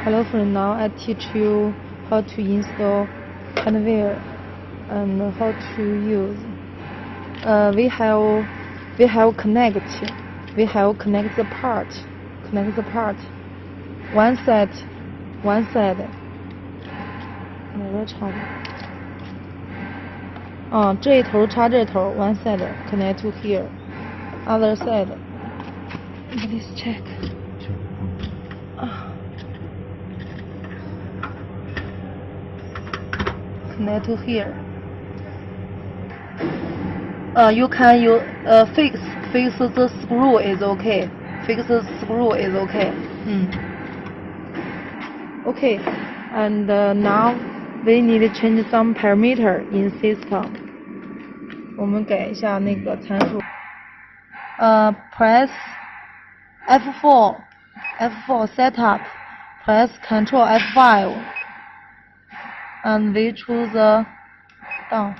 Hello friend, now I teach you how to install hardware and how to use. We have connect the part. One side 哪个插的？这一头插这头 ，one side connect to here, other side. Please check. Connect to here. You can fix the screw is okay. Fix the screw is okay. Okay, and now we need to change some parameter in system. 我们改一下那个参数。Press F4 setup. Press Ctrl F5. And we choose the down.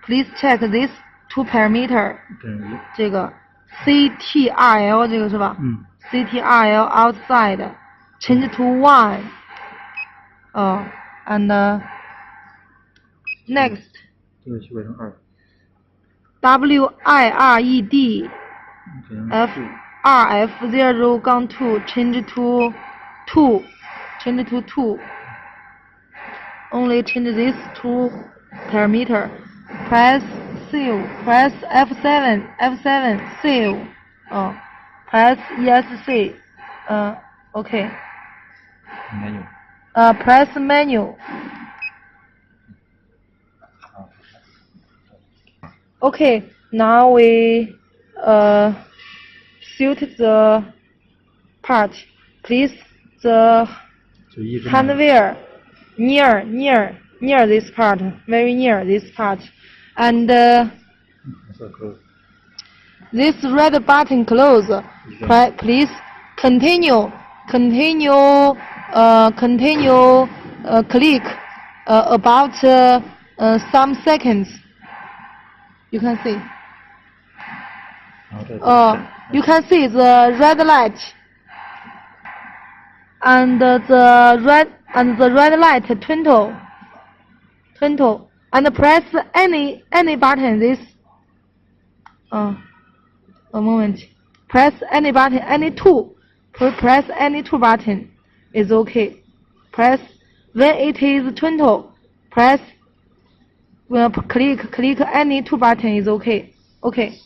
Please check this two parameter. 这个 CTRL 这个是吧？CTRL outside change to 1. And next. 这个修改成2。WIRED RF0-2 change to 2. Only change this two parameter. Press save. Press F7 save. Press ESC. Okay. Menu. Press menu. Okay, now we suit the part. Please the hardware near this part, very near this part, and this red button close. Please continue. Click about some seconds. You can see. You can see the red light and the red light twinkle, and press any button. This a moment. Press any button, any two. Press any two button is okay. Press when it is twinkle. Press. Well, click any two button is okay. Okay.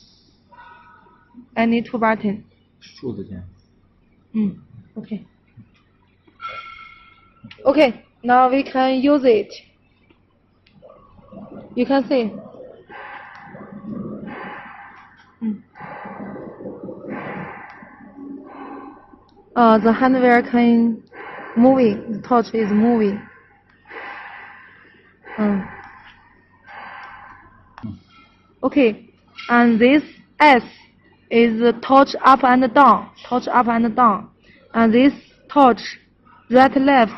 Any two button. 数字键。Okay. Okay. Now we can use it. You can see. The hardware can moving. The torch is moving. Okay, and this S is the torch up and down, and this torch right left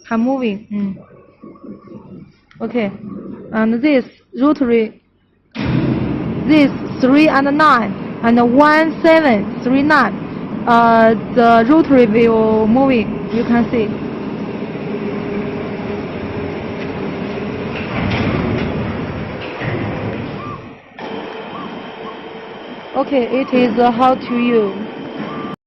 can moving. Okay, and this rotary, this 3 and 9 and 1 7 3 9. The rotary will moving. You can see. Okay, it is how to use.